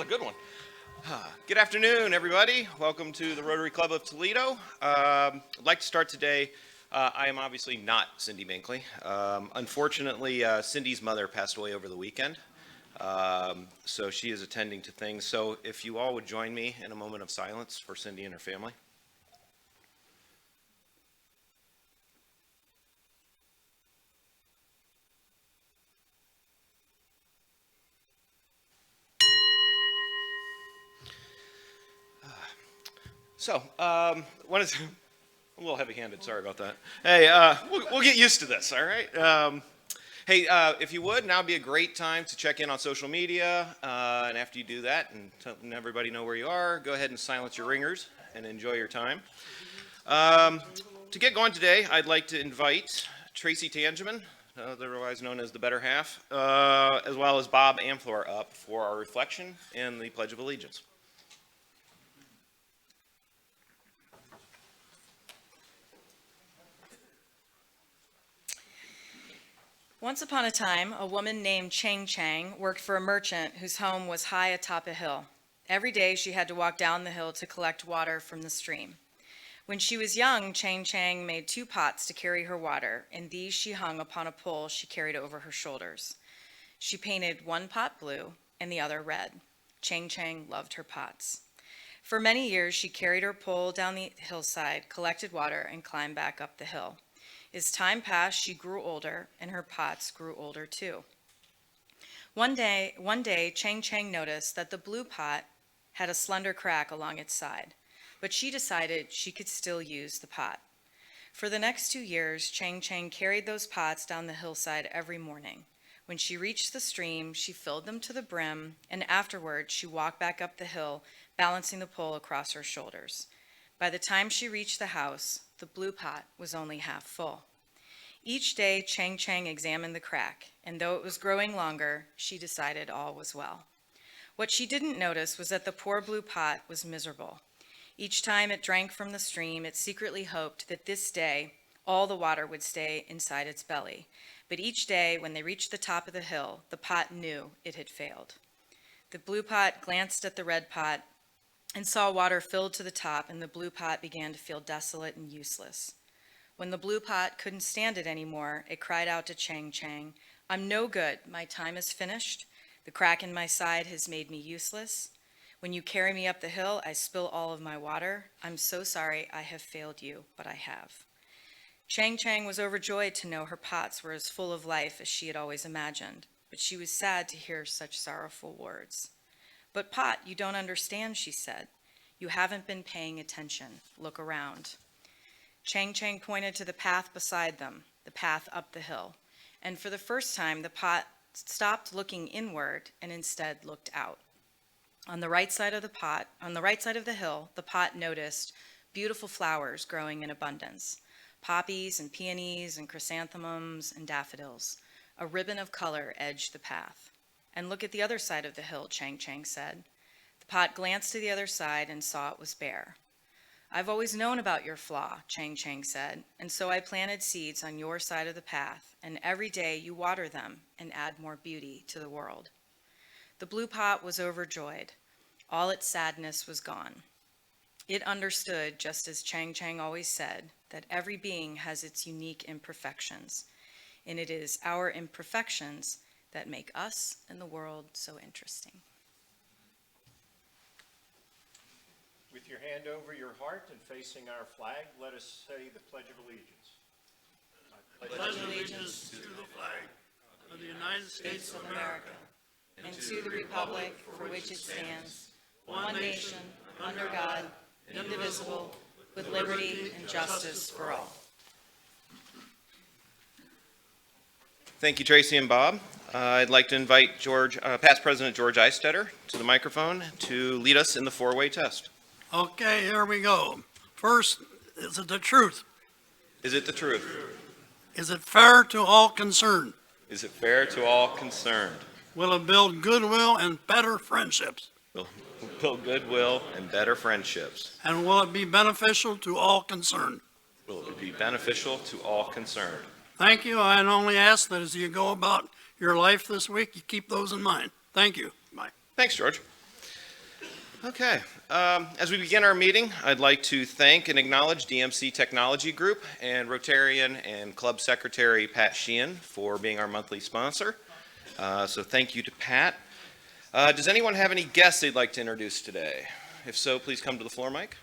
a good one. Good afternoon, everybody. Welcome to the Rotary Club of Toledo. I'd like to start today. I am obviously not Cindy Binkley. Unfortunately, Cindy's mother passed away over the weekend, so she is attending to things. So if you all would join me in a moment of silence for Cindy and her family. So, I'm a little heavy-handed, sorry about that. Hey, we'll get used to this, all right? Hey, if you would, now would be a great time to check in on social media, and after you do that and letting everybody know where you are, go ahead and silence your ringers and enjoy your time. To get going today, I'd like to invite Tracy Tangeman, otherwise known as the Better Half, as well as Bob Amthor up for our reflection and the Pledge of Allegiance. Once upon a time, a woman named Chang Chang worked for a merchant whose home was high atop a hill. Every day she had to walk down the hill to collect water from the stream. When she was young, Chang Chang made 2 pots to carry her water, and these she hung upon a pole she carried over her shoulders. She painted one pot blue and the other red. Chang Chang loved her pots. For many years, she carried her pole down the hillside, collected water, and climbed back up the hill. As time passed, she grew older, and her pots grew older too. One day, Chang Chang noticed that the blue pot had a slender crack along its side, but she decided she could still use the pot. For the next 2 years, Chang Chang carried those pots down the hillside every morning. When she reached the stream, she filled them to the brim, and afterward, she walked back up the hill, balancing the pole across her shoulders. By the time she reached the house, the blue pot was only half full. Each day, Chang Chang examined the crack, and though it was growing longer, she decided all was well. What she didn't notice was that the poor blue pot was miserable. Each time it drank from the stream, it secretly hoped that this day all the water would stay inside its belly. But each day, when they reached the top of the hill, the pot knew it had failed. The blue pot glanced at the red pot and saw water filled to the top, and the blue pot began to feel desolate and useless. When the blue pot couldn't stand it anymore, it cried out to Chang Chang, "I'm no good. My time is finished. The crack in my side has made me useless. When you carry me up the hill, I spill all of my water. I'm so sorry I have failed you, but I have." Chang Chang was overjoyed to know her pots were as full of life as she had always imagined, but she was sad to hear such sorrowful words. "But pot, you don't understand," she said. "You haven't been paying attention. Look around." Chang Chang pointed to the path beside them, the path up the hill, and for the first time the pot stopped looking inward and instead looked out. On the right side of the hill, the pot noticed beautiful flowers growing in abundance. Poppies and peonies and chrysanthemums and daffodils. A ribbon of color edged the path. "And look at the other side of the hill," Chang Chang said. The pot glanced to the other side and saw it was bare. "I've always known about your flaw," Chang Chang said, "and so I planted seeds on your side of the path, and every day you water them and add more beauty to the world." The blue pot was overjoyed. All its sadness was gone. It understood, just as Chang Chang always said, that every being has its unique imperfections, and it is our imperfections that make us and the world so interesting. With your hand over your heart and facing our flag, let us say the Pledge of Allegiance. I pledge allegiance to the flag of the United States of America and to the republic for which it stands, one nation, under God, indivisible, with liberty and justice for all. Thank you, Tracy and Bob. I'd like to invite past President George Eistetter to the microphone to lead us in the 4-way test. Okay, here we go. First, is it the truth? Is it the truth? Is it fair to all concerned? Is it fair to all concerned? Will it build goodwill and better friendships? Will build goodwill and better friendships. And will it be beneficial to all concerned? Will it be beneficial to all concerned? Thank you. I only ask that as you go about your life this week, you keep those in mind. Thank you. Bye. Thanks, George. Okay, as we begin our meeting, I'd like to thank and acknowledge DMC Technology Group and Rotarian and Club Secretary Pat Sheehan for being our monthly sponsor. So thank you to Pat. Does anyone have any guests they'd like to introduce today? If so, please come to the floor, Mike.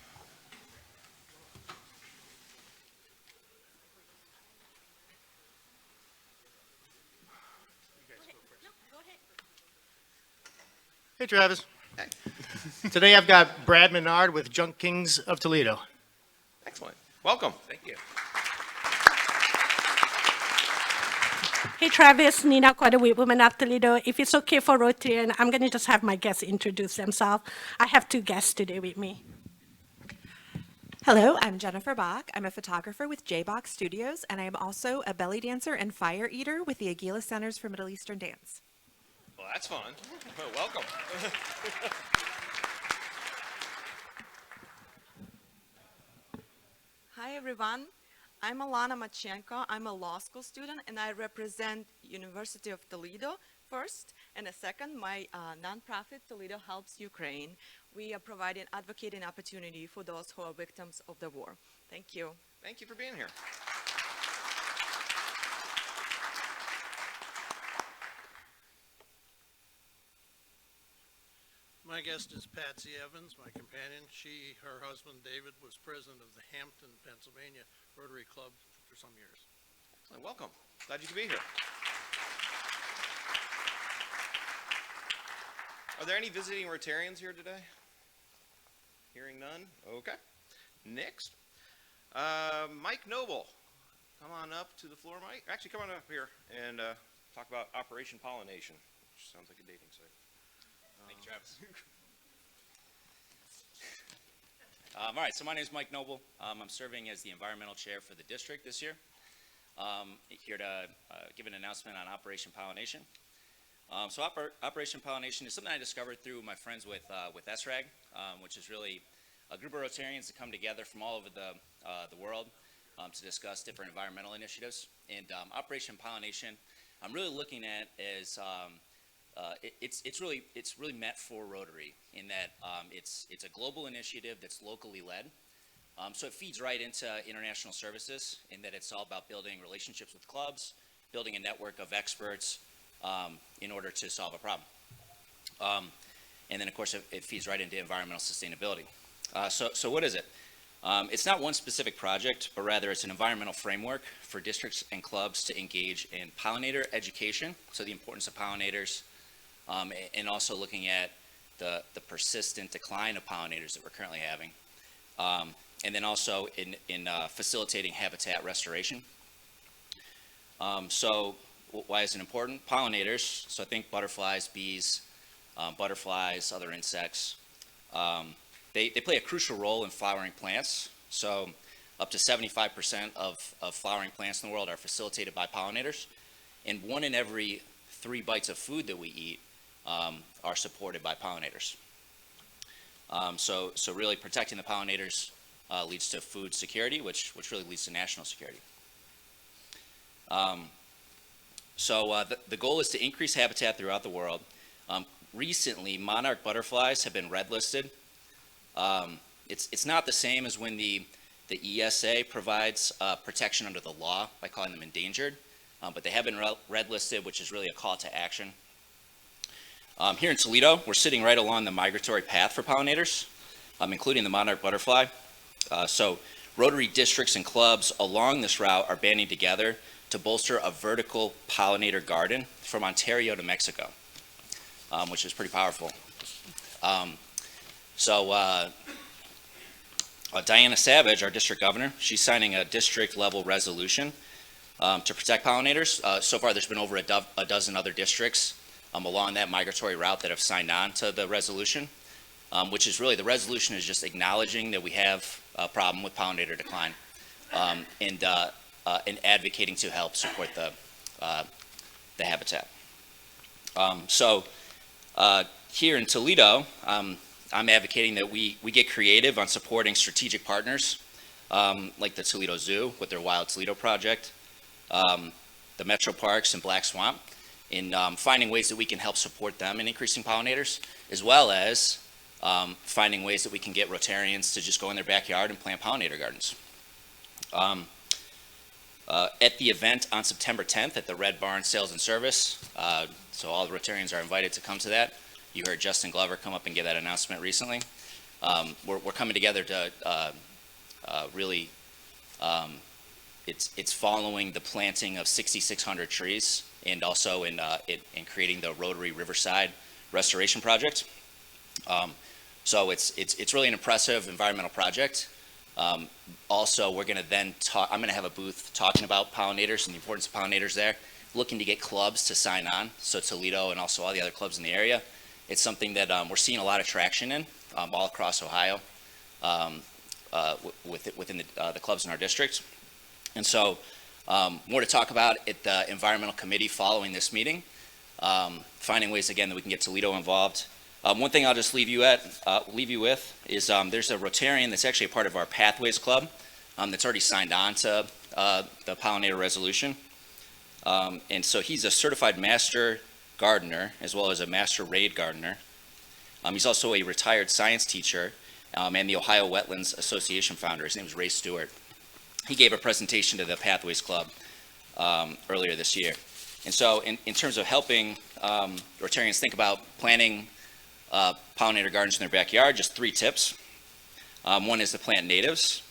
Hey, Travis. Hey. Today I've got Brad Menard with Junk Kings of Toledo. Excellent. Welcome. Thank you. Hey Travis, Nina Quadawi, Women of Toledo. If it's okay for Rotarian, I'm going to just have my guests introduce themselves. I have two guests today with me. Hello, I'm Jennifer Bach. I'm a photographer with J-Box Studios, and I am also a belly dancer and fire eater with the Aguila Centers for Middle Eastern Dance. Well, that's fun. Well, welcome. Hi everyone, I'm Alana Machenko. I'm a law school student and I represent University of Toledo first, and a second, my nonprofit Toledo Helps Ukraine. We are providing advocating opportunity for those who are victims of the war. Thank you. Thank you for being here. My guest is Patsy Evans, my companion. Her husband David was president of the Hampton, Pennsylvania Rotary Club for some years. Excellent. Welcome. Glad you could be here. Are there any visiting Rotarians here today? Hearing none? Okay. Next. Mike Noble. Come on up to the floor, Mike. Actually, come on up here and talk about Operation Pollination, which sounds like a dating site. Thank you, Travis. All right, so my name is Mike Noble. I'm serving as the environmental chair for the district this year. Here to give an announcement on Operation Pollination. So Operation Pollination is something I discovered through my friends with SRAG, which is really a group of Rotarians that come together from all over the world to discuss different environmental initiatives. And Operation Pollination, I'm really looking at as it's really meant for Rotary in that it's a global initiative that's locally led. So it feeds right into international services in that it's all about building relationships with clubs, building a network of experts in order to solve a problem. And then of course it feeds right into environmental sustainability. So what is it? It's not one specific project, but rather it's an environmental framework for districts and clubs to engage in pollinator education, so the importance of pollinators, and also looking at the persistent decline of pollinators that we're currently having, and then also in facilitating habitat restoration. So why is it important? Pollinators, so I think butterflies, bees, butterflies, other insects, they play a crucial role in flowering plants. So up to 75% of flowering plants in the world are facilitated by pollinators, and 1 in every 3 bites of food that we eat are supported by pollinators. So really protecting the pollinators leads to food security, which really leads to national security. So the goal is to increase habitat throughout the world. Recently, monarch butterflies have been red listed. It's not the same as when the ESA provides protection under the law by calling them endangered, but they have been red listed, which is really a call to action. Here in Toledo, we're sitting right along the migratory path for pollinators, including the monarch butterfly. So Rotary districts and clubs along this route are banding together to bolster a vertical pollinator garden from Ontario to Mexico, which is pretty powerful. Diana Savage, our district governor, she's signing a district level resolution to protect pollinators. So far there's been over a dozen other districts along that migratory route that have signed on to the resolution, which is really, the resolution is just acknowledging that we have a problem with pollinator decline, and advocating to help support the habitat. Here in Toledo, I'm advocating that we get creative on supporting strategic partners like the Toledo Zoo with their Wild Toledo project, the Metro Parks and Black Swamp, in finding ways that we can help support them in increasing pollinators, as well as finding ways that we can get Rotarians to just go in their backyard and plant pollinator gardens. At the event on September 10th at the Red Barn Sales and Service, so all the Rotarians are invited to come to that. You heard Justin Glover come up and give that announcement recently. We're coming together to really, it's following the planting of 6,600 trees and also in creating the Rotary Riverside Restoration Project. So it's really an impressive environmental project. Also, we're going to then talk, I'm going to have a booth talking about pollinators and the importance of pollinators there, looking to get clubs to sign on, so Toledo and also all the other clubs in the area. It's something that we're seeing a lot of traction in all across Ohio within the clubs in our district. And so more to talk about at the environmental committee following this meeting, finding ways again that we can get Toledo involved. One thing I'll just leave you with is there's a Rotarian that's actually a part of our Pathways Club that's already signed on to the pollinator resolution. And so he's a certified master gardener as well as a master raid gardener. He's also a retired science teacher and the Ohio Wetlands Association founder. His name is Ray Stewart. He gave a presentation to the Pathways Club earlier this year. And so in terms of helping Rotarians think about planting pollinator gardens in their backyard, just 3 tips. One is to plant natives.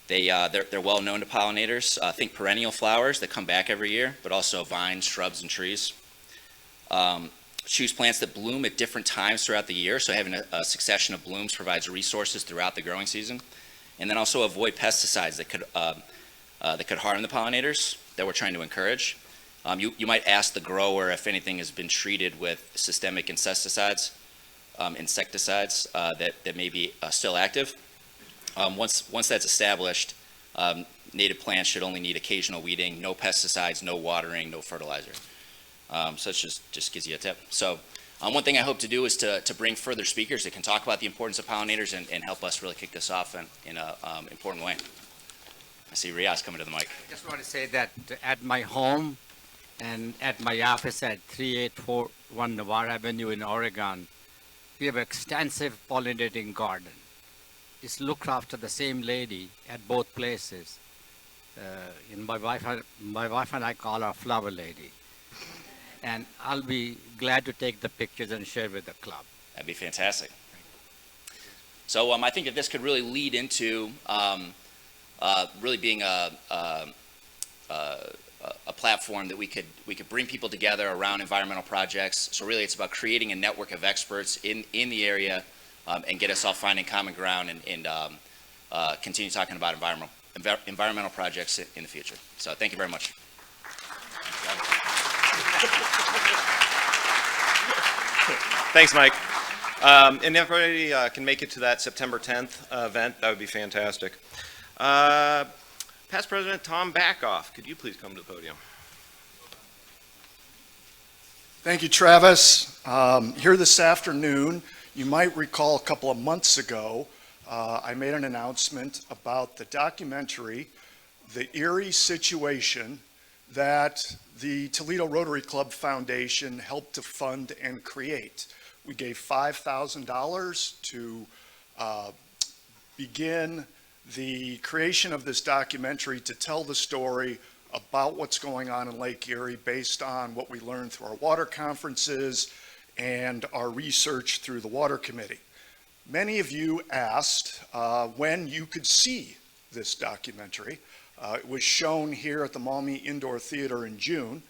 They're well known to pollinators. Think perennial flowers that come back every year, but also vines, shrubs, and trees. Choose plants that bloom at different times throughout the year, so having a succession of blooms provides resources throughout the growing season. And then also avoid pesticides that could harm the pollinators that we're trying to encourage. You might ask the grower if anything has been treated with systemic insecticides that may be still active. Once that's established, native plants should only need occasional weeding, no pesticides, no watering, no fertilizer. So it just gives you a tip. So one thing I hope to do is to bring further speakers that can talk about the importance of pollinators and help us really kick this off in an important way. I see Riaz coming to the mic. I just want to say that at my home and at my office at 3841 Navarre Avenue in Oregon, we have an extensive pollinating garden. It's looked after the same lady at both places. And my wife and I call her Flower Lady. And I'll be glad to take the pictures and share with the club. That'd be fantastic. So I think that this could really lead into really being a platform that we could bring people together around environmental projects. So really it's about creating a network of experts in the area and get us all finding common ground and continue talking about environmental projects in the future. So thank you very much. Thanks, Mike. And if everybody can make it to that September 10th event, that would be fantastic. Past President Tom Backoff, could you please come to the podium? Thank you, Travis. Here this afternoon, you might recall a couple of months ago, I made an announcement about the documentary, The Erie Situation, that the Toledo Rotary Club Foundation helped to fund and create. We gave $5,000 to begin the creation of this documentary to tell the story about what's going on in Lake Erie based on what we learned through our water conferences and our research through the Water Committee. Many of you asked when you could see this documentary. It was shown here at the Maumee Indoor Theater in June,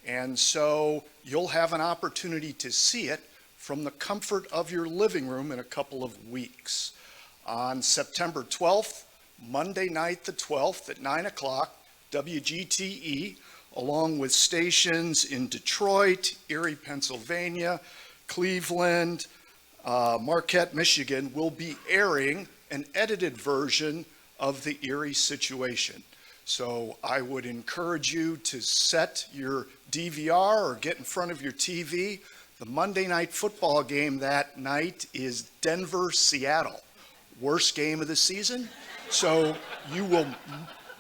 and so you'll have an opportunity to see it from the comfort of your living room in a couple of weeks. On September 12th, Monday night the 12th at 9 o'clock, WGTE, along with stations in Detroit, Erie, Pennsylvania, Cleveland, Marquette, Michigan, will be airing an edited version of The Erie Situation. So I would encourage you to set your DVR or get in front of your TV. The Monday night football game that night is Denver-Seattle. Worst game of the season. So you will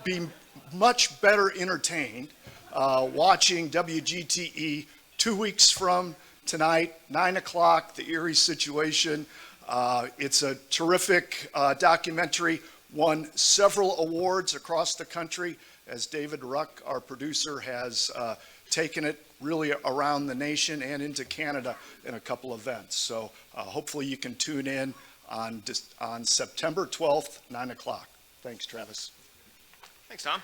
be much better entertained watching WGTE 2 weeks from tonight, 9 o'clock, the Erie situation. It's a terrific documentary, won several awards across the country, as David Ruck, our producer, has taken it really around the nation and into Canada in a couple events. So hopefully you can tune in on September 12th, 9 o'clock. Thanks, Travis. Thanks, Tom.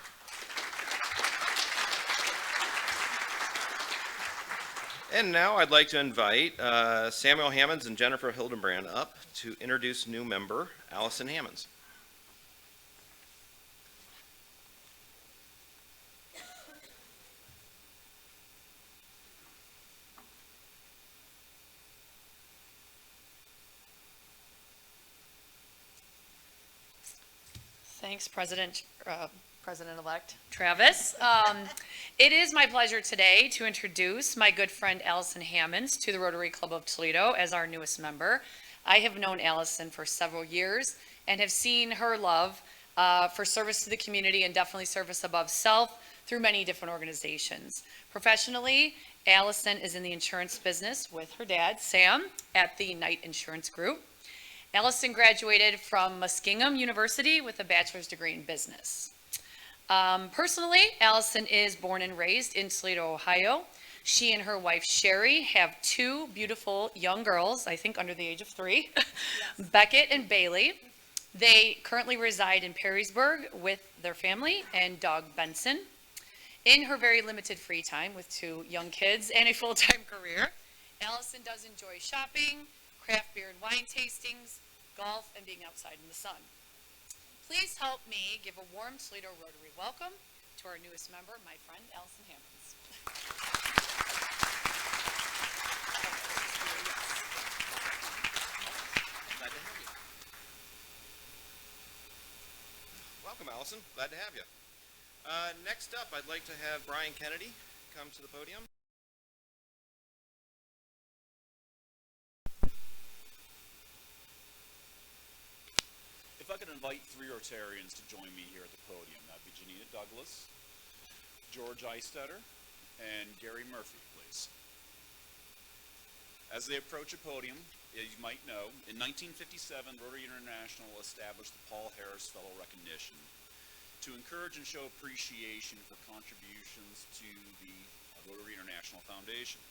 And now I'd like to invite Samuel Hammonds and Jennifer Hildenbrand up to introduce new member Allison Hammonds. Thanks, President-elect Travis. It is my pleasure today to introduce my good friend Allison Hammonds to the Rotary Club of Toledo as our newest member. I have known Allison for several years and have seen her love for service to the community and definitely service above self through many different organizations. Professionally, Allison is in the insurance business with her dad, Sam, at the Knight Insurance Group. Allison graduated from Muskingum University with a bachelor's degree in business. Personally, Allison is born and raised in Toledo, Ohio. She and her wife, Sherry, have two beautiful young girls, I think under the age of 3, yes. Beckett and Bailey. They currently reside in Perrysburg with their family and dog Benson. In her very limited free time with 2 young kids and a full-time career, Allison does enjoy shopping, craft beer and wine tastings, golf, and being outside in the sun. Please help me give a warm Toledo Rotary welcome to our newest member, my friend Allison Hammonds. Glad to have you. Welcome, Allison. Glad to have you. Next up, I'd like to have Brian Kennedy come to the podium. If I could invite 3 Rotarians to join me here at the podium, that'd be Janina Douglas, George Eistetter, and Gary Murphy, please. As they approach a podium, as you might know, in 1957, Rotary International established the Paul Harris Fellow Recognition to encourage and show appreciation for contributions to the Rotary International Foundation.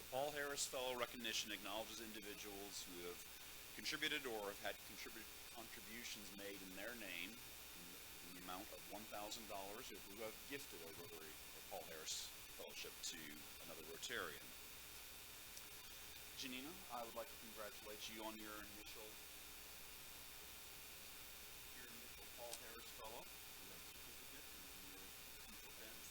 The Paul Harris Fellow Recognition acknowledges individuals who have contributed or have had contributions made in their name in the amount of $1,000 who have gifted a Rotary or Paul Harris Fellowship to another Rotarian. Janina, I would like to congratulate you on your initial Paul Harris Fellow. You have a certificate and your initial pins.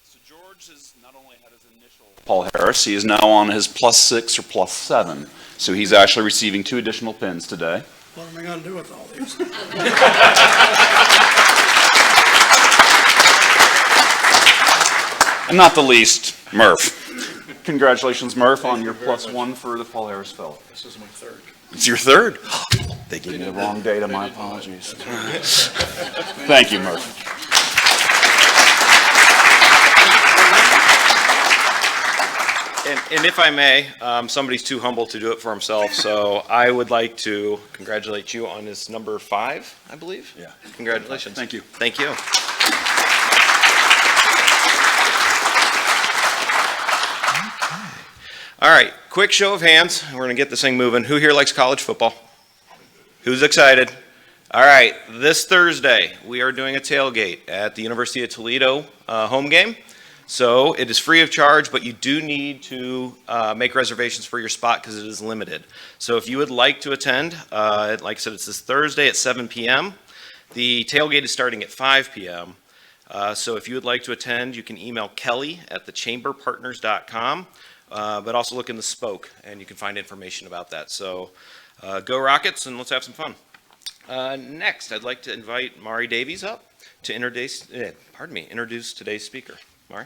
So George has not only had his initial Paul Harris, he is now on his +6 or +7. So he's actually receiving 2 additional pins today. What am I going to do with all these? And not the least, Murph. Congratulations, Murph, on your +1 for the Paul Harris Fellow. This is my 3rd. It's your 3rd? They gave me the wrong data, my apologies. Thank you, Murph. And if I may, somebody's too humble to do it for himself, so I would like to congratulate you on his number 5, I believe. Yeah. Congratulations. Thank you. Thank you. All right, quick show of hands. We're going to get this thing moving. Who here likes college football? Who's excited? All right, this Thursday, we are doing a tailgate at the University of Toledo home game. So it is free of charge, but you do need to make reservations for your spot because it is limited. So if you would like to attend, like I said, it's this Thursday at 7 p.m. The tailgate is starting at 5 p.m. So if you would like to attend, you can email Kelly at thechamberpartners.com, but also look in the Spoke, and you can find information about that. So go Rockets, and let's have some fun. Next, I'd like to invite Mari Davies up to introduce today's speaker. Mari?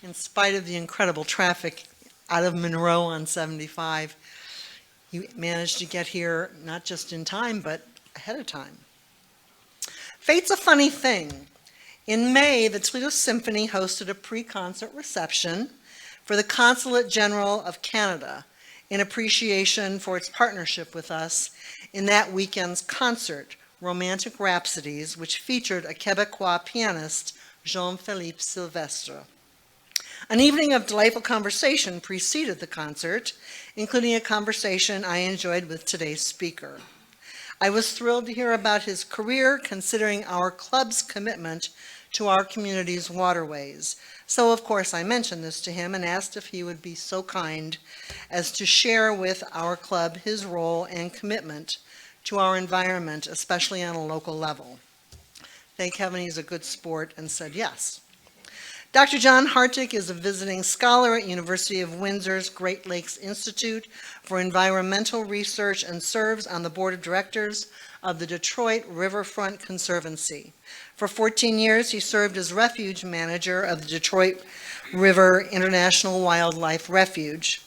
In spite of the incredible traffic out of Monroe on 75. You managed to get here not just in time, but ahead of time. Fate's a funny thing. In May, the Toledo Symphony hosted a pre-concert reception for the Consulate General of Canada in appreciation for its partnership with us in that weekend's concert, Romantic Rhapsodies, which featured a Quebecois pianist, Jean-Philippe Sylvestre. An evening of delightful conversation preceded the concert, including a conversation I enjoyed with today's speaker. I was thrilled to hear about his career, considering our club's commitment to our community's waterways. So, of course, I mentioned this to him and asked if he would be so kind as to share with our club his role and commitment to our environment, especially on a local level. Thank heaven he's a good sport and said yes. Dr. John Hartig is a visiting scholar at University of Windsor's Great Lakes Institute for Environmental Research and serves on the board of directors of the Detroit Riverfront Conservancy. For 14 years, he served as Refuge Manager of the Detroit River International Wildlife Refuge.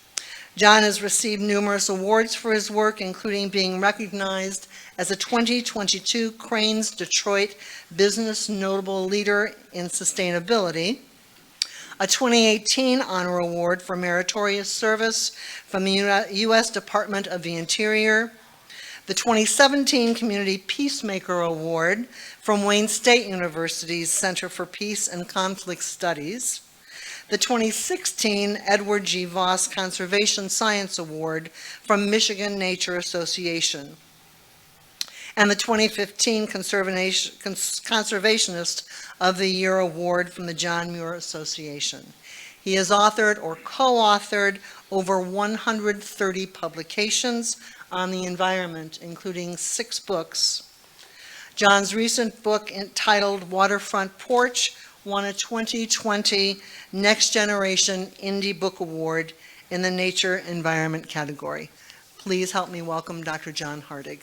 John has received numerous awards for his work, including being recognized as a 2022 Crain's Detroit Business Notable Leader in Sustainability, a 2018 Honor Award for Meritorious Service from the U.S. Department of the Interior, the 2017 Community Peacemaker Award from Wayne State University's Center for Peace and Conflict Studies, the 2016 Edward G. Voss Conservation Science Award from Michigan Nature Association, and the 2015 Conservationist of the Year Award from the John Muir Association. He has authored or co-authored over 130 publications on the environment, including 6 books. John's recent book, entitled Waterfront Porch, won a 2020 Next Generation Indie Book Award in the Nature Environment category. Please help me welcome Dr. John Hartig.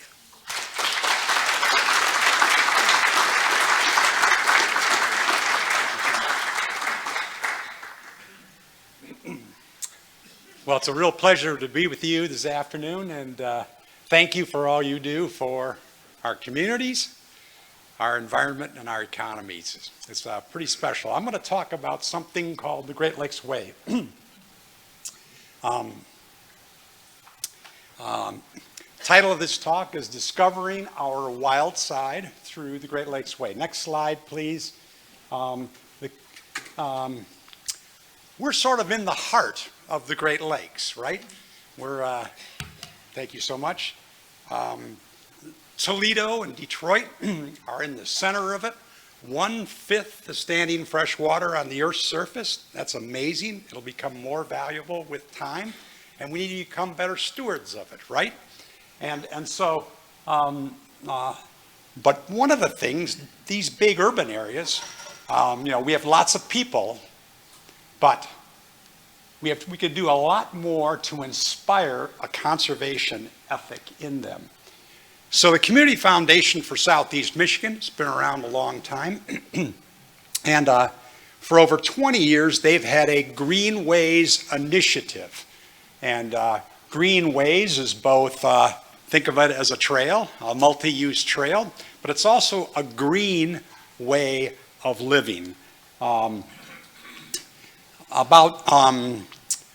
Well, it's a real pleasure to be with you this afternoon, and thank you for all you do for our communities, our environment, and our economies. It's pretty special. I'm going to talk about something called the Great Lakes Way. Title of this talk is Discovering Our Wild Side Through the Great Lakes Way. Next slide, please. We're sort of in the heart of the Great Lakes, right? We're, thank you so much. Toledo and Detroit are in the center of it. 1/5 the standing fresh water on the Earth's surface. That's amazing. It'll become more valuable with time, and we need to become better stewards of it, right? And so, but one of the things, these big urban areas, we have lots of people, but we could do a lot more to inspire a conservation ethic in them. So the Community Foundation for Southeast Michigan has been around a long time. And for over 20 years, they've had a Greenways initiative. And Greenways is both, think of it as a trail, a multi-use trail, but it's also a green way of living. About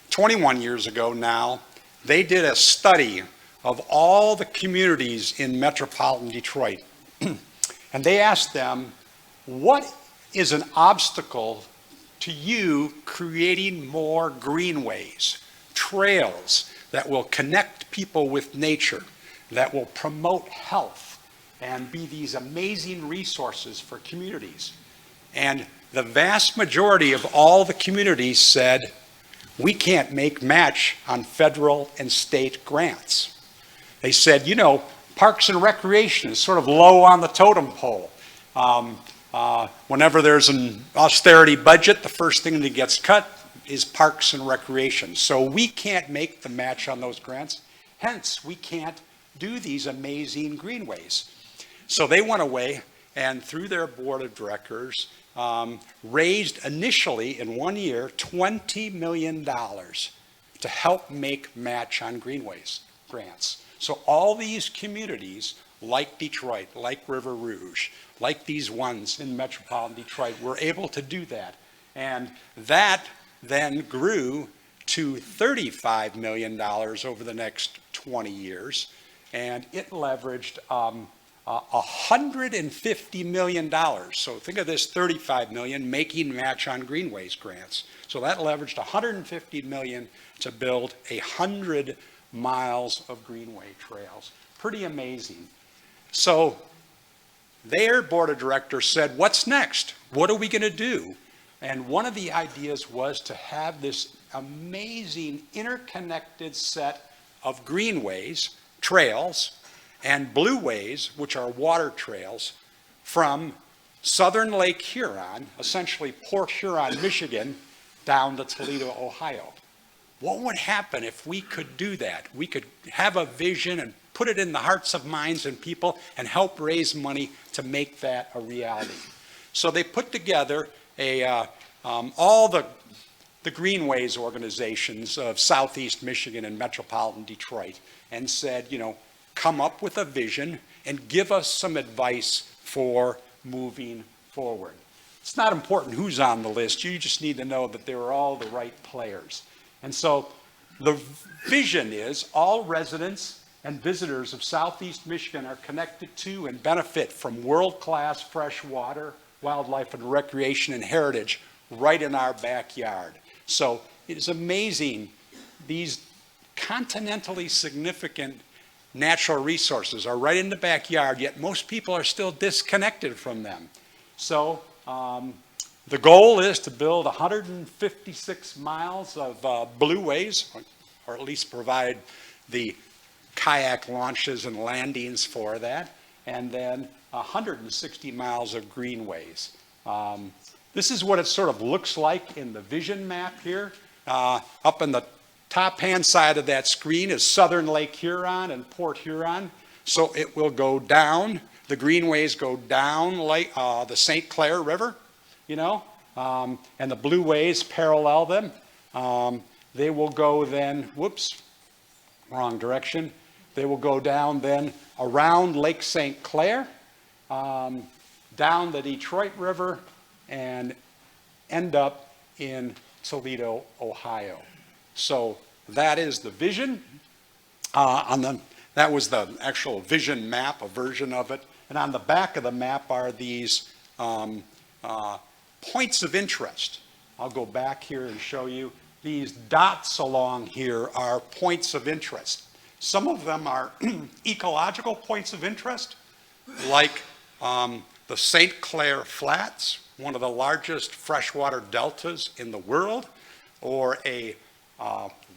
21 years ago now, they did a study of all the communities in metropolitan Detroit. And they asked them, what is an obstacle to you creating more greenways, trails that will connect people with nature, that will promote health and be these amazing resources for communities? And the vast majority of all the communities said, we can't make match on federal and state grants. They said, Parks and Recreation is sort of low on the totem pole. Whenever there's an austerity budget, the first thing that gets cut is Parks and Recreation. So we can't make the match on those grants. Hence, we can't do these amazing greenways. So they went away and through their board of directors, raised initially in 1 year $20 million to help make match on greenways grants. So all these communities, like Detroit, like River Rouge, like these ones in metropolitan Detroit, were able to do that. And that then grew to $35 million over the next 20 years. And it leveraged $150 million. So think of this 35 million making match on greenways grants. So that leveraged $150 million to build 100 miles of greenway trails. Pretty amazing. So their board of directors said, what's next? What are we going to do? And one of the ideas was to have this amazing interconnected set of greenways, trails, and blueways, which are water trails, from southern Lake Huron, essentially Port Huron, Michigan, down to Toledo, Ohio. What would happen if we could do that? We could have a vision and put it in the hearts of minds and people and help raise money to make that a reality. So they put together all the greenways organizations of Southeast Michigan and metropolitan Detroit and said, you know, come up with a vision and give us some advice for moving forward. It's not important who's on the list. You just need to know that they were all the right players. And so the vision is all residents and visitors of Southeast Michigan are connected to and benefit from world-class fresh water, wildlife and recreation and heritage right in our backyard. So it is amazing. These continentally significant natural resources are right in the backyard, yet most people are still disconnected from them. So the goal is to build 156 miles of blueways, or at least provide the kayak launches and landings for that, and then 160 miles of greenways. This is what it sort of looks like in the vision map here. Up in the top hand side of that screen is southern Lake Huron and Port Huron. So it will go down, the greenways go down like the St. Clair River, you know, and the blueways parallel them. They will go then, whoops, wrong direction. They will go down then around Lake St. Clair, down the Detroit River, and end up in Toledo, Ohio. So that is the vision. That was the actual vision map, a version of it. And on the back of the map are these points of interest. I'll go back here and show you. These dots along here are points of interest. Some of them are ecological points of interest, like the St. Clair Flats, one of the largest freshwater deltas in the world, or a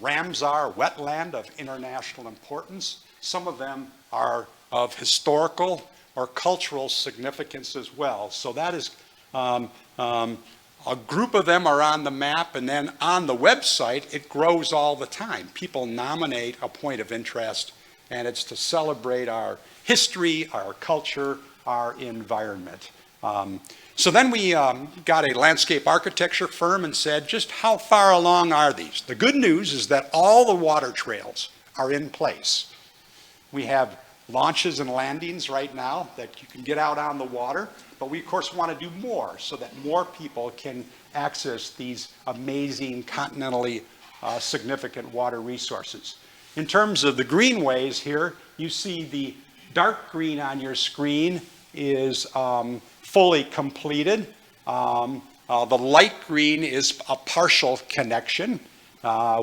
Ramsar wetland of international importance. Some of them are of historical or cultural significance as well. So that is, a group of them are on the map, and then on the website, it grows all the time. People nominate a point of interest, and it's to celebrate our history, our culture, our environment. So then we got a landscape architecture firm and said, just how far along are these? The good news is that all the water trails are in place. We have launches and landings right now that you can get out on the water, but we of course want to do more so that more people can access these amazing continentally significant water resources. In terms of the greenways here, you see the dark green on your screen is fully completed. The light green is a partial connection.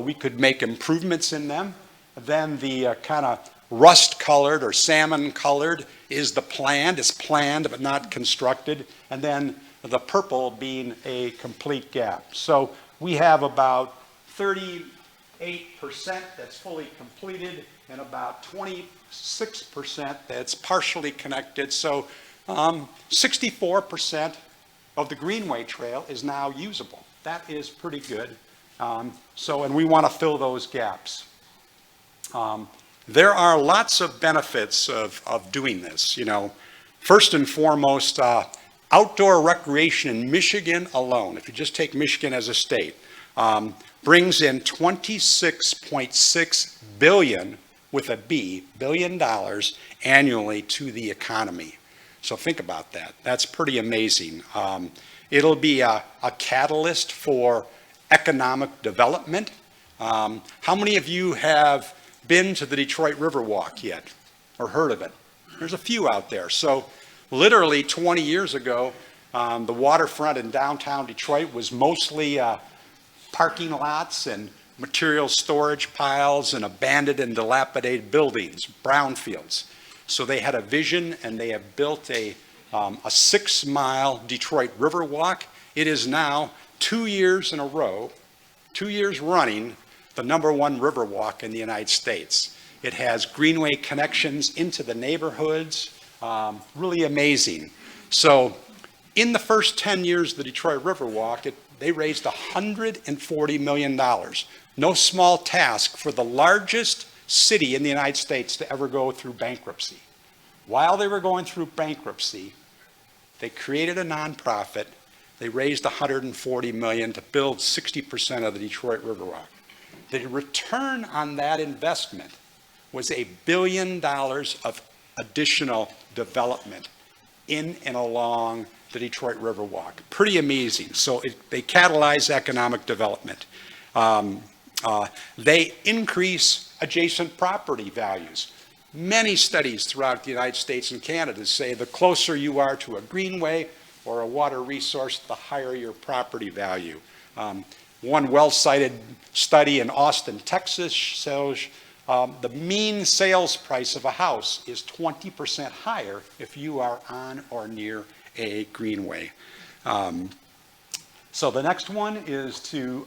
We could make improvements in them. Then the kind of rust-colored or salmon-colored is the planned. It's planned but not constructed. And then the purple being a complete gap. So we have about 38% that's fully completed and about 26% that's partially connected. So 64% of the Greenway Trail is now usable. That is pretty good. And we want to fill those gaps. There are lots of benefits of doing this. You know, first and foremost, outdoor recreation in Michigan alone, if you just take Michigan as a state, brings in $26.6 billion with a B, billion dollars annually to the economy. So think about that. That's pretty amazing. It'll be a catalyst for economic development. How many of you have been to the Detroit Riverwalk yet or heard of it? There's a few out there. So literally 20 years ago, the waterfront in downtown Detroit was mostly parking lots and material storage piles and abandoned and dilapidated buildings, brownfields. So they had a vision, and they have built a 6-mile Detroit Riverwalk. It is now 2 years in a row, 2 years running, the #1 Riverwalk in the United States. It has greenway connections into the neighborhoods, really amazing. So in the first 10 years of the Detroit Riverwalk, they raised $140 million. No small task for the largest city in the United States to ever go through bankruptcy. While they were going through bankruptcy, they created a nonprofit. They raised $140 million to build 60% of the Detroit Riverwalk. The return on that investment was $1 billion of additional development in and along the Detroit Riverwalk. Pretty amazing. So they catalyze economic development. They increase adjacent property values. Many studies throughout the United States and Canada say the closer you are to a greenway or a water resource, the higher your property value. One well-cited study in Austin, Texas shows the mean sales price of a house is 20% higher if you are on or near a greenway. So the next one is to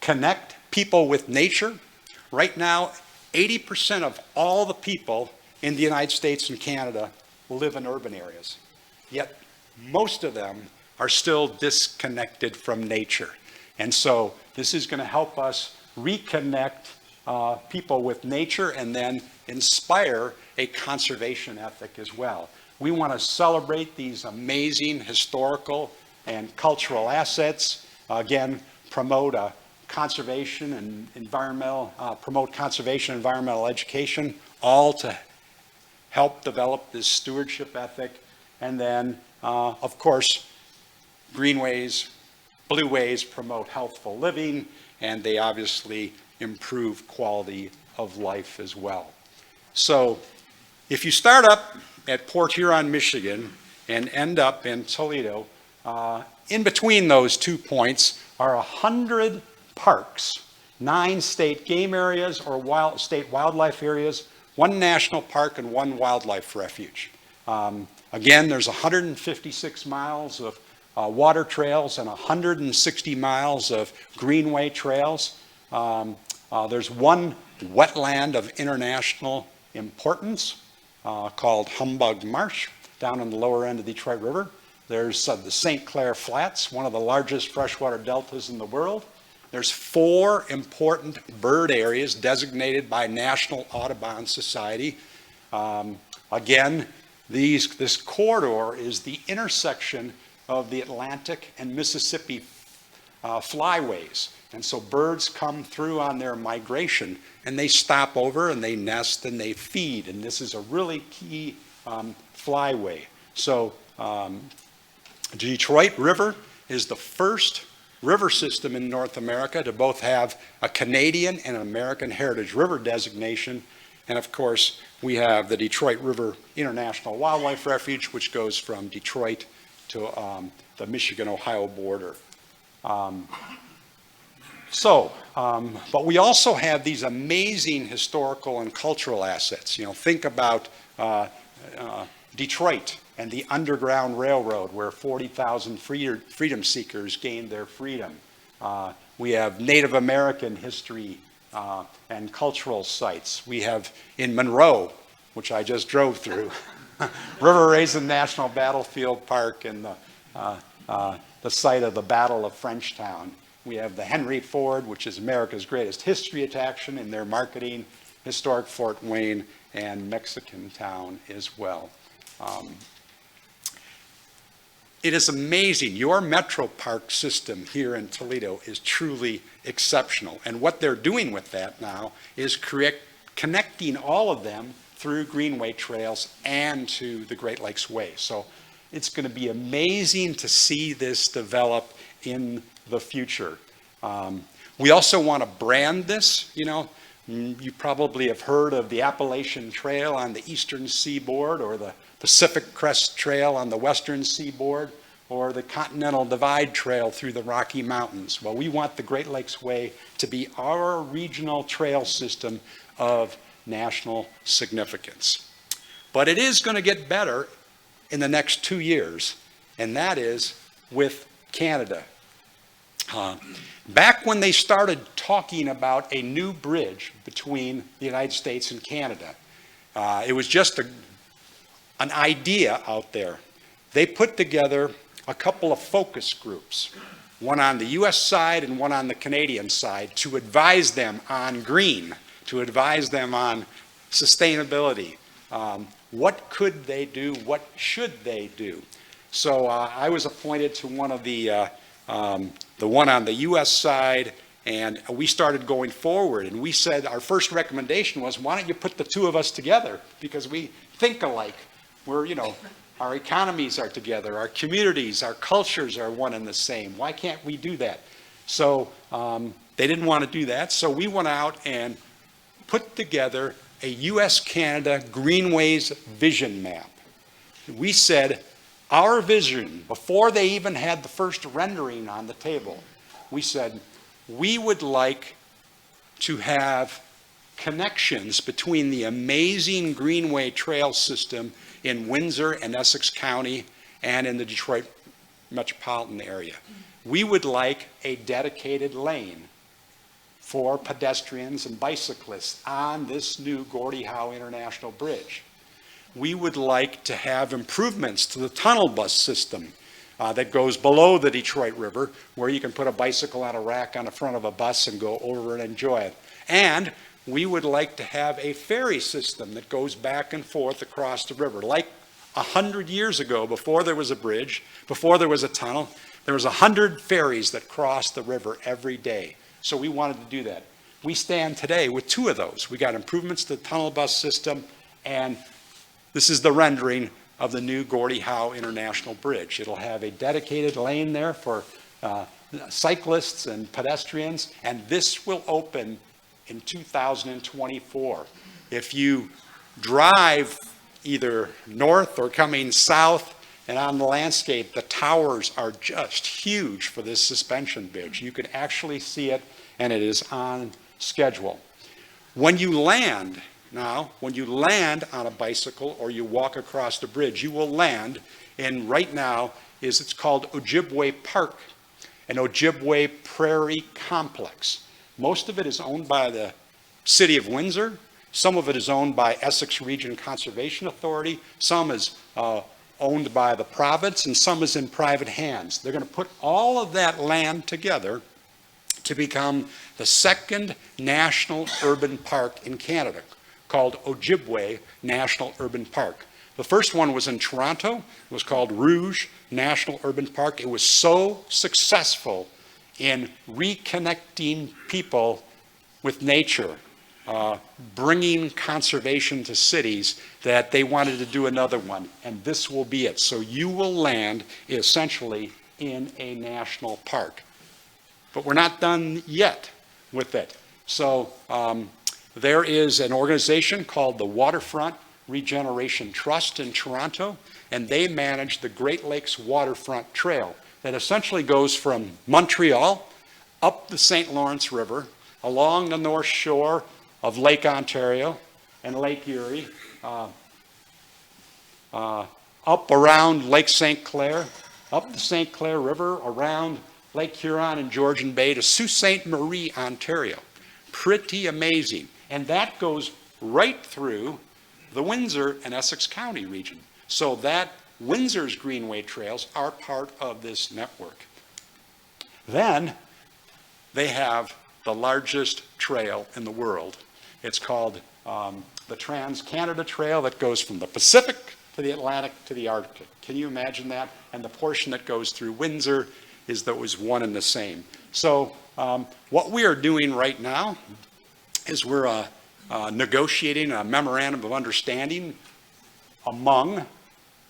connect people with nature. Right now, 80% of all the people in the United States and Canada live in urban areas. Yet most of them are still disconnected from nature. And so this is going to help us reconnect people with nature and then inspire a conservation ethic as well. We want to celebrate these amazing historical and cultural assets. Again, promote conservation and promote conservation and environmental education, all to help develop this stewardship ethic. And then, of course, greenways, blueways promote healthful living, and they obviously improve quality of life as well. So if you start up at Port Huron, Michigan, and end up in Toledo, in between those 2 points are 100 parks, 9 state game areas or state wildlife areas, 1 national park, and 1 wildlife refuge. Again, there's 156 miles of water trails and 160 miles of greenway trails. There's 1 wetland of international importance called Humbug Marsh down on the lower end of the Detroit River. There's the St. Clair Flats, one of the largest freshwater deltas in the world. There's 4 important bird areas designated by National Audubon Society. Again, this corridor is the intersection of the Atlantic and Mississippi flyways. And so birds come through on their migration, and they stop over and they nest and they feed. And this is a really key flyway. So Detroit River is the first river system in North America to both have a Canadian and an American Heritage River designation. And of course, we have the Detroit River International Wildlife Refuge, which goes from Detroit to the Michigan-Ohio border. But we also have these amazing historical and cultural assets. You know, think about Detroit and the Underground Railroad, where 40,000 freedom seekers gained their freedom. We have Native American history and cultural sites. We have in Monroe, which I just drove through, River Raisin National Battlefield Park and the site of the Battle of Frenchtown. We have the Henry Ford, which is America's greatest history attraction in their marketing, historic Fort Wayne, and Mexican Town as well. it is amazing. Your Metro Park system here in Toledo is truly exceptional. And what they're doing with that now is connecting all of them through greenway trails and to the Great Lakes Way. So it's going to be amazing to see this develop in the future. We also want to brand this. You know, you probably have heard of the Appalachian Trail on the eastern seaboard, or the Pacific Crest Trail on the western seaboard, or the Continental Divide Trail through the Rocky Mountains. Well, we want the Great Lakes Way to be our regional trail system of national significance. But it is going to get better in the next 2 years, and that is with Canada. Back when they started talking about a new bridge between the United States and Canada, it was just an idea out there. They put together a couple of focus groups, one on the US side and one on the Canadian side, to advise them on green, to advise them on sustainability. What could they do? What should they do? So I was appointed to one of the one on the US side, and we started going forward, and we said our first recommendation was, why don't you put the two of us together, because we think alike. We're, you know, our economies are together, our communities, our cultures are one and the same. Why can't we do that? So they didn't want to do that, so we went out and put together a US-Canada Greenways vision map. We said our vision, before they even had the first rendering on the table, we said we would like to have connections between the amazing Greenway trail system in Windsor and Essex County and in the Detroit metropolitan area. We would like a dedicated lane for pedestrians and bicyclists on this new Gordie Howe International Bridge. We would like to have improvements to the tunnel bus system that goes below the Detroit River, where you can put a bicycle on a rack on the front of a bus and go over and enjoy it. And we would like to have a ferry system that goes back and forth across the river. Like 100 years ago, before there was a bridge, before there was a tunnel, there was 100 ferries that crossed the river every day. So we wanted to do that. We stand today with two of those. We got improvements to the tunnel bus system, and this is the rendering of the new Gordie Howe International Bridge. It'll have a dedicated lane there for cyclists and pedestrians, and this will open in 2024. If you drive either north or coming south and on the landscape, the towers are just huge for this suspension bridge. You can actually see it, and it is on schedule. When you land on a bicycle or you walk across the bridge, you will land in, right now, it's called Ojibwe Park, an Ojibwe Prairie Complex. Most of it is owned by the city of Windsor. Some of it is owned by Essex Region Conservation Authority. Some is owned by the province, and some is in private hands. They're going to put all of that land together to become the second national urban park in Canada, called Ojibwe National Urban Park. The first one was in Toronto. It was called Rouge National Urban Park. It was so successful in reconnecting people with nature, bringing conservation to cities, that they wanted to do another one, and this will be it. So you will land essentially in a national park. But we're not done yet with it. So there is an organization called the Waterfront Regeneration Trust in Toronto, and they manage the Great Lakes Waterfront Trail that essentially goes from Montreal up the St. Lawrence River, along the north shore of Lake Ontario and Lake Erie, up around Lake St. Clair, up the St. Clair River, around Lake Huron and Georgian Bay to Sault Ste. Marie, Ontario. Pretty amazing. And that goes right through the Windsor and Essex County region. So that Windsor's Greenway trails are part of this network. Then they have the largest trail in the world. It's called the Trans-Canada Trail that goes from the Pacific to the Atlantic to the Arctic. Can you imagine that? And the portion that goes through Windsor was one and the same. So what we are doing right now is we're negotiating a memorandum of understanding among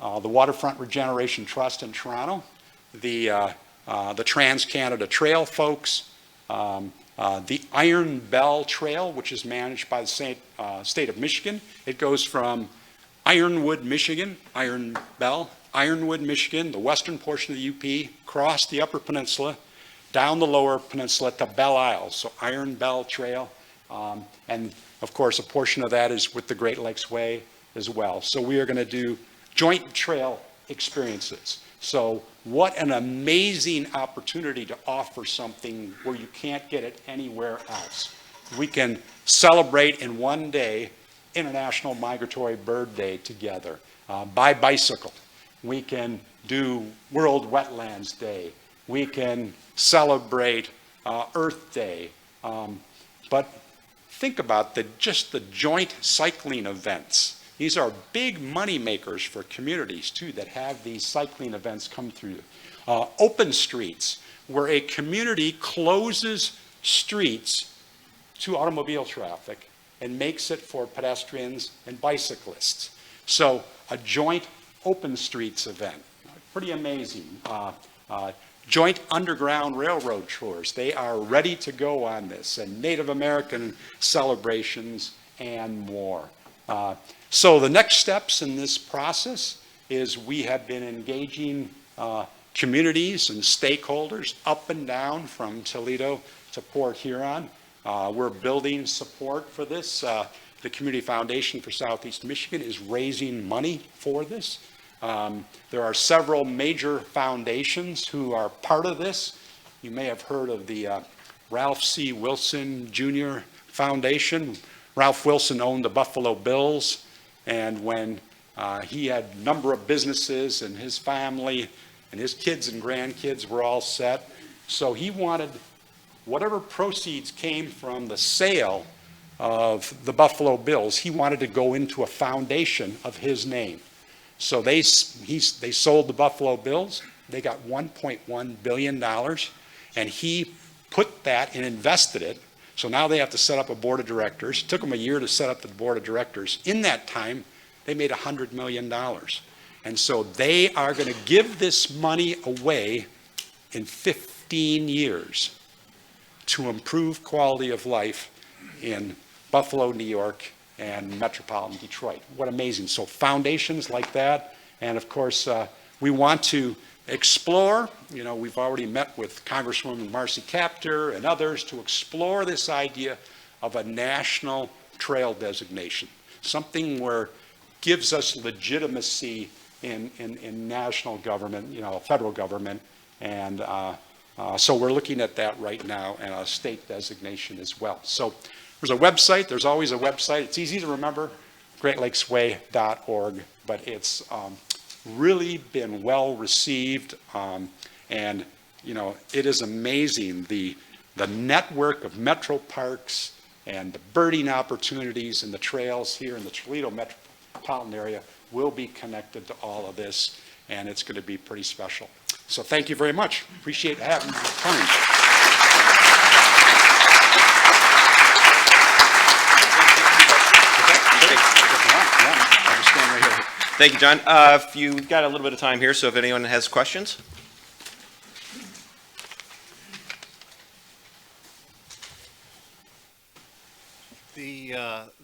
the Waterfront Regeneration Trust in Toronto, the Trans-Canada Trail folks, the Iron Bell Trail, which is managed by the state of Michigan. It goes from Ironwood, Michigan, Ironwood, Michigan, the western portion of the UP, across the Upper Peninsula, down the Lower Peninsula to Belle Isle, so Iron Bell Trail. And of course, a portion of that is with the Great Lakes Way as well. So we are going to do joint trail experiences. So what an amazing opportunity to offer something where you can't get it anywhere else. We can celebrate in one day International Migratory Bird Day together by bicycle. We can do World Wetlands Day. We can celebrate Earth Day. But think about just the joint cycling events. These are big money makers for communities too that have these cycling events come through. Open streets, where a community closes streets to automobile traffic and makes it for pedestrians and bicyclists. So a joint open streets event, pretty amazing. Joint underground railroad tours, they are ready to go on this, and Native American celebrations and more. So the next steps in this process is we have been engaging communities and stakeholders up and down from Toledo to Port Huron. We're building support for this. The Community Foundation for Southeast Michigan is raising money for this. There are several major foundations who are part of this. You may have heard of the Ralph C. Wilson Jr. Foundation. Ralph Wilson owned the Buffalo Bills, and when he had a number of businesses and his family and his kids and grandkids were all set, so he wanted whatever proceeds came from the sale of the Buffalo Bills, he wanted to go into a foundation of his name. So they sold the Buffalo Bills. They got $1.1 billion, and he put that and invested it. So now they have to set up a board of directors. It took them a year to set up the board of directors. In that time, they made $100 million. And so they are going to give this money away in 15 years to improve quality of life in Buffalo, New York, and metropolitan Detroit. What amazing. So foundations like that, and of course, we want to explore, we've already met with Congresswoman Marcy Kaptur and others to explore this idea of a national trail designation, something where gives us legitimacy in national government, federal government, and so we're looking at that right now, and a state designation as well. So there's a website, there's always a website, it's easy to remember, greatlakesway.org, but it's really been well received, and it is amazing the network of metro parks and the birding opportunities and the trails here in the Toledo metropolitan area will be connected to all of this, and it's going to be pretty special. So thank you very much. Appreciate having you coming. Thank you, John. If you've got a little bit of time here, so if anyone has questions.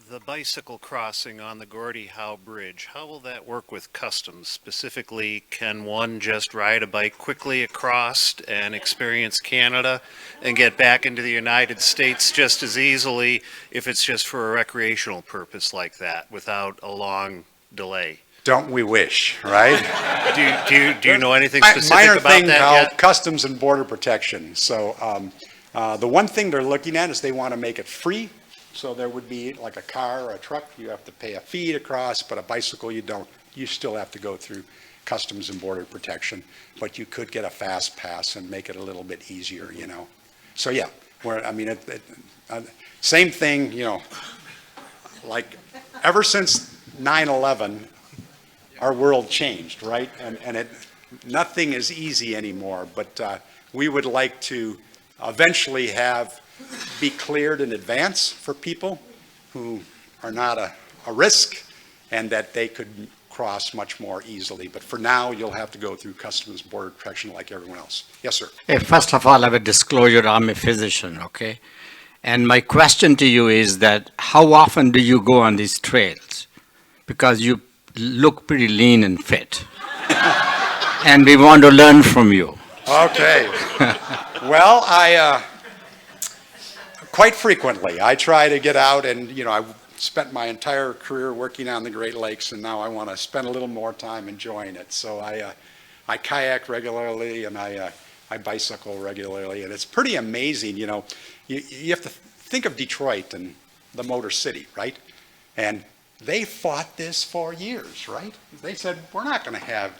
The bicycle crossing on the Gordie Howe Bridge, how will that work with customs? Specifically, can one just ride a bike quickly across and experience Canada and get back into the United States just as easily if it's just for a recreational purpose like that without a long delay? Don't we wish, right? Do you know anything specific minor about thing that called yet? Customs and Border Protection. So the one thing they're looking at is they want to make it free. So there would be like a car or a truck, you have to pay a fee to cross, but a bicycle you don't. You still have to go through Customs and Border Protection, but you could get a fast pass and make it a little bit easier, So yeah, same thing, like ever since 9/11, our world changed, right? And nothing is easy anymore, but we would like to eventually be cleared in advance for people who are not a risk, and that they could cross much more easily. But for now, you'll have to go through Customs Border Protection like everyone else. Yes, sir. Hey, first of all, I have a disclosure, I'm a physician, okay? And my question to you is that how often do you go on these trails? Because you look pretty lean and fit. And we want to learn from you. Okay. Well, quite frequently, I try to get out and, I spent my entire career working on the Great Lakes, and now I want to spend a little more time enjoying it. So I kayak regularly, and I bicycle regularly, and it's pretty amazing. You have to think of Detroit and the Motor City, right? And they fought this for years, right? They said, we're not going to have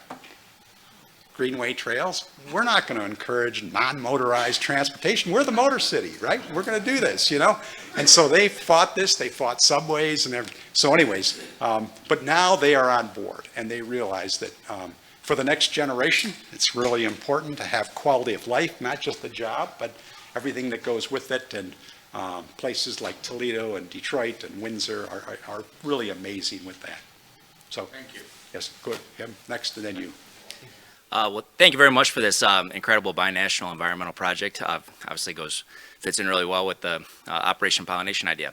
greenway trails. We're not going to encourage non-motorized transportation. We're the Motor City, right? We're going to do this, And so they fought this. They fought subways and everything. So anyways, but now they are on board, and they realize that for the next generation, it's really important to have quality of life, not just the job, but everything that goes with it. And places like Toledo and Detroit and Windsor are really amazing with that. So thank you. Yes, good. Next, and then you. Well, thank you very much for this incredible binational environmental project. Obviously fits in really well with the Operation Pollination idea.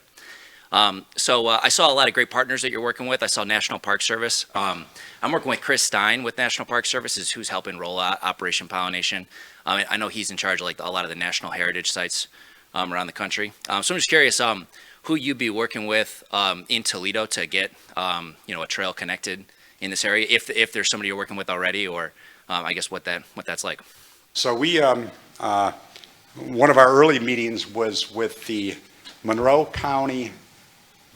So I saw a lot of great partners that you're working with. I saw National Park Service. I'm working with Chris Stein with National Park Services, who's helping roll out Operation Pollination. I know he's in charge of a lot of the national heritage sites around the country. So I'm just curious who you'd be working with in Toledo to get a trail connected in this area, if there's somebody you're working with already, or I guess what that's like. So we, one of our early meetings was with the Monroe County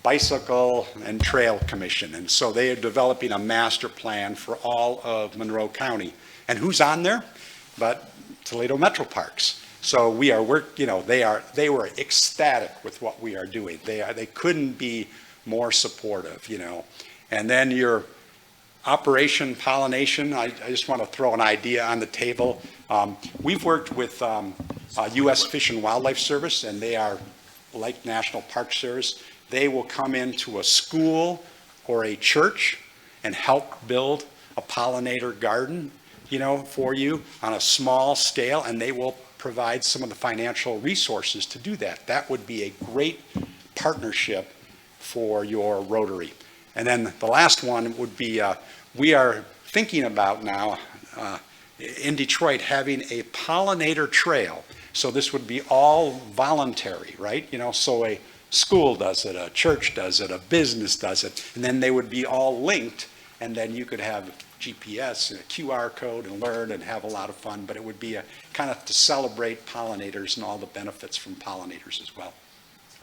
Bicycle and Trail Commission. And so they are developing a master plan for all of Monroe County. And who's on there? But Toledo Metro Parks. So we are they were ecstatic with what we are doing. They couldn't be more supportive, And then your Operation Pollination, I just want to throw an idea on the table. We've worked with U.S. Fish and Wildlife Service, and they are like National Park Service. They will come into a school or a church and help build a pollinator garden, for you on a small scale, and they will provide some of the financial resources to do that. That would be a great partnership for your Rotary. And then the last one would be, we are thinking about now in Detroit having a pollinator trail. So this would be all voluntary, right? So a school does it, a church does it, a business does it, and then they would be all linked, and then you could have GPS and a QR code and learn and have a lot of fun, but it would be a kind of to celebrate pollinators and all the benefits from pollinators as well.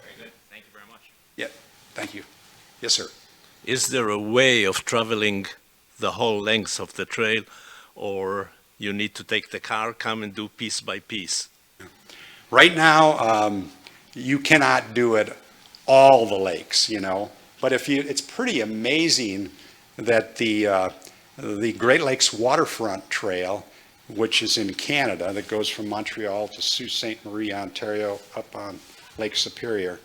Very good. Thank you very much. Yeah, thank you. Yes, sir. Is there a way of traveling the whole length of the trail, or you need to take the car, come and do piece by piece? Right now, you cannot do it all the lakes, but it's pretty amazing that the Great Lakes Waterfront Trail, which is in Canada, that goes from Montreal to Sault Ste. Marie, Ontario, up on Lake Superior,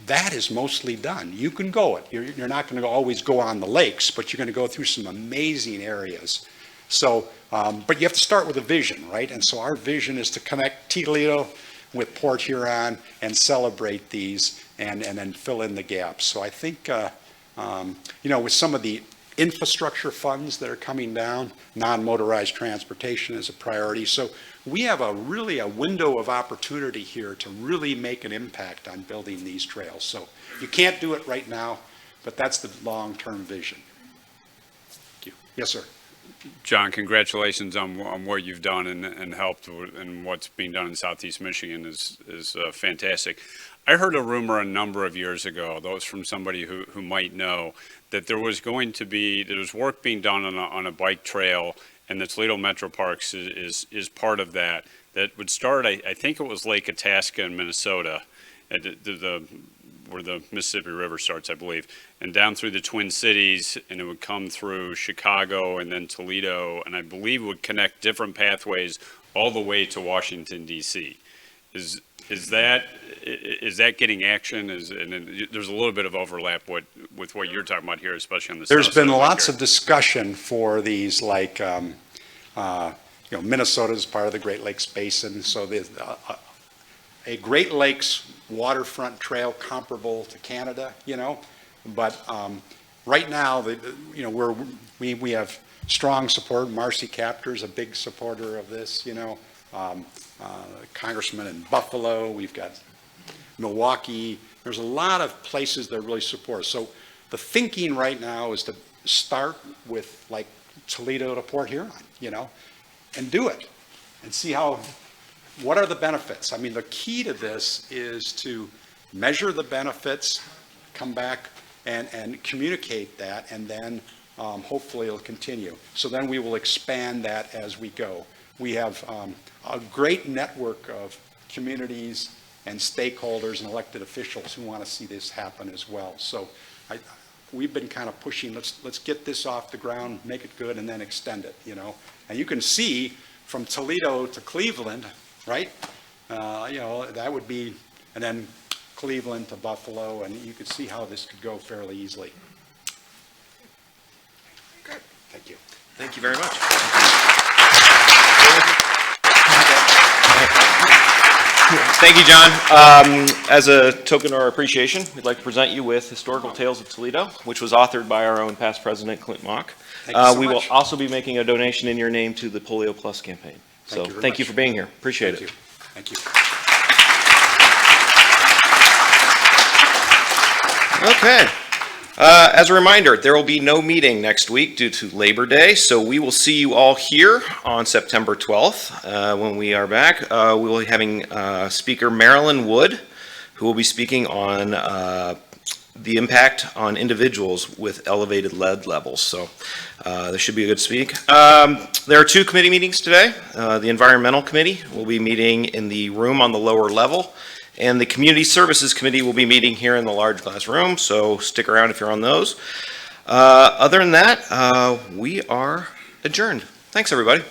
that is mostly done. You can go it. You're not going to always go on the lakes, but you're going to go through some amazing areas. So, but you have to start with a vision, right? And so our vision is to connect Toledo with Port Huron and celebrate these and then fill in the gaps. So I think, with some of the infrastructure funds that are coming down, non-motorized transportation is a priority. So we have a window of opportunity here to really make an impact on building these trails. So you can't do it right now, but that's the long-term vision. Thank you. Yes, sir. John, congratulations on what you've done and helped, and what's being done in Southeast Michigan is fantastic. I heard a rumor a number of years ago, though it's from somebody who might know, that there was work being done on a bike trail, and the Toledo Metro Parks is part of that. That would start, I think it was Lake Itasca in Minnesota, where the Mississippi River starts, I believe, and down through the Twin Cities, and it would come through Chicago and then Toledo, and I believe would connect different pathways all the way to Washington, D.C. Is that getting action? And there's a little bit of overlap with what you're talking about here, especially on the There's south side been of lots Lake of discussion for these, like, Minnesota is part of the Great Lakes Basin, so there's a Great Lakes waterfront trail comparable to Canada, but right now, we have strong support. Marcy Capter's a big supporter of this, Congressman in Buffalo, we've got Milwaukee. There's a lot of places that really support. So the thinking right now is to start with like Toledo to Port Huron, and do it and see what are the benefits. I mean, the key to this is to measure the benefits, come back and communicate that, and then hopefully it'll continue. So then we will expand that as we go. We have a great network of communities and stakeholders and elected officials who want to see this happen as well. So we've been kind of pushing, let's get this off the ground, make it good, and then extend it, And you can see from Toledo to Cleveland, right? That would be, and then Cleveland to Buffalo, and you could see how this could go fairly easily. Good, thank you. Thank you very much. Thank you, John. As a token of our appreciation, we'd like to present you with Historical Tales of Toledo, which was authored by our own past president, Clint Mock. Thank you so we will much. also be making a donation in your name to the Polio Plus campaign. So thank you for being here. Appreciate it. Thank you. Okay. As a reminder, there will be no meeting next week due to Labor Day, so we will see you all here on September 12th when we are back. We will be having Speaker Marilyn Wood, who will be speaking on the impact on individuals with elevated lead levels. So this should be a good speak. There are two committee meetings today. The Environmental Committee will be meeting in the room on the lower level, and the Community Services Committee will be meeting here in the large glass room, so stick around if you're on those. Other than that, we are adjourned. Thanks, everybody.